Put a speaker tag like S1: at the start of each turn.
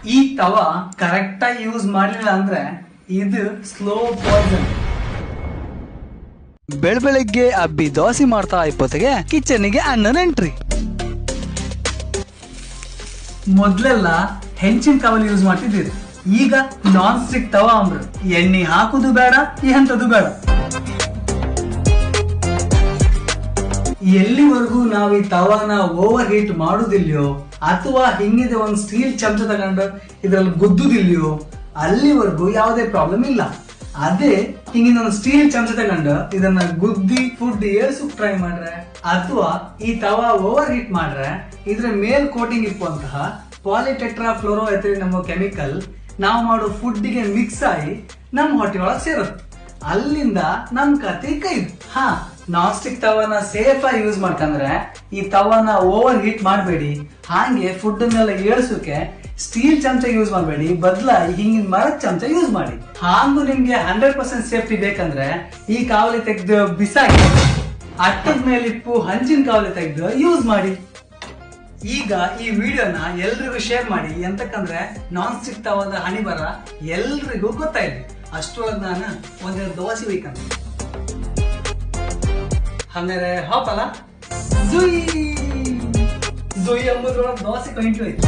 S1: ಈ ತವ ಕರೆಕ್ಟ್ ಆಗಿ ಯೂಸ್ ಮಾಡಲಿಲ್ಲ ಅಂದ್ರೆ ಇದು ಸ್ಲೋ ಪಾಯ್ಸನ್.
S2: ಬೆಳಗ್ಗೆ ಅಬ್ಬಿ ದೋಸೆ ಮಾಡ್ತಾ ಇಪ್ಪತ್ತಿಗೆ ಕಿಚನ್ಗೆ ಅಣ್ಣನ ಎಂಟ್ರಿ.
S1: ಮೊದ್ಲೆಲ್ಲ ಹೆಂಚಿನ ತವಲ್ ಯೂಸ್ ಮಾಡ್ತಿದ್ದೀರಿ, ಈಗ ನಾನ್ ಸ್ಟಿಕ್ ತವ ಅಂಬ್ರು. ಎಣ್ಣೆ ಹಾಕುದು ಬೇಡ, ಎಂತದು ಬೇಡ. ಎಲ್ಲಿವರೆಗೂ ನಾವು ಈ ತವಾನ ಓವರ್ ಹೀಟ್ ಮಾಡುದಿಲ್ಯೋ ಅಥವಾ ಹಿಂಗಿದೆ ಒಂದ್ ಸ್ಟೀಲ್ ಚಮಚ ತಗೊಂಡು ಇದ್ರಲ್ಲಿ ಗುದ್ದುದಿಲ್ಯೋ ಅಲ್ಲಿವರೆಗೂ ಯಾವುದೇ ಪ್ರಾಬ್ಲಮ್ ಇಲ್ಲ. ಅದೇ ಹಿಂಗಿನ ಒಂದು ಸ್ಟೀಲ್ ಚಮಚ ತಗೊಂಡು ಇದನ್ನ ಗುದ್ದಿ ಫುಡ್ ಏಳ್ಸಕ್ ಟ್ರೈ ಮಾಡ್ರೆ ಅಥವಾ ಈ ತವಾ ಓವರ್ ಹೀಟ್ ಮಾಡ್ರೆ ಇದ್ರ ಮೇಲ್ ಕೋಟಿಂಗ್ ಇಪ್ಪುವಂತಹ ಪಾಲಿಟೆಟ್ರಾ ಫ್ಲೋರೋಎಥಿಲೀನ್ ಎಂಬ ಕೆಮಿಕಲ್ ನಾವು ಮಾಡೋ ಫುಡ್ ಗೆ ಮಿಕ್ಸ್ ಆಗಿ ನಮ್ ಹೊಟ್ಟೆ ಒಳಗೆ ಸೇರುತ್ತೆ. ಅಲ್ಲಿಂದ ನಮ್ ಕತೆ ಕೈದು. ನಾನ್ ಸ್ಟಿಕ್ ತವನ ಸೇಫ್ ಆಗಿ ಯೂಸ್ ಮಾಡ್ಕಂದ್ರೆ ಈ ತವನ ಓವರ್ ಹೀಟ್ ಮಾಡಬೇಡಿ. ಹಾಗೆ ಫುಡ್ ಅನ್ನೆಲ್ಲ ಏಳ್ಸೋಕೆ ಸ್ಟೀಲ್ ಚಮಚ ಯೂಸ್ ಮಾಡಬೇಡಿ, ಬದಲಾಗಿ ಹಿಂಗಿನ ಮರದ ಚಮಚ ಯೂಸ್ ಮಾಡಿ. ಹಾಗೂ ನಿಮ್ಗೆ 100% ಸೇಫ್ಟಿ ಬೇಕಂದ್ರೆ ಈ ಕಾವಲಿ ತೆಗೆದು ಬಿಸಾಕಿ ಅಟ್ಟದ ಮೇಲಿಪ್ಪು ಹಂಚಿನ ಕಾವಲಿ ತೆಗೆದು ಯೂಸ್ ಮಾಡಿ. ಈಗ ಈ ವಿಡಿಯೋನ ಎಲ್ರಿಗೂ ಶೇರ್ ಮಾಡಿ, ಎಂತಕ್ಕಂದ್ರೆ ನಾನ್ ಸ್ಟಿಕ್ ತವದ ಹಣಿ ಬರ ಎಲ್ರಿಗೂ ಗೊತ್ತಾಯ್ತು. ಅಷ್ಟೊಳಗೆ ನಾನು ಒಂದೆರಡು ದೋಸೆ ಬೇಕಂತ ಹಂಗಾರೆ ಹಾಪಲ್ಲ ಜುಯ್ ಜುಯ್ ಎಂಬುದ್ರೊಳಗೆ ದೋಸೆ ಕಂಟು ಆಯ್ತು.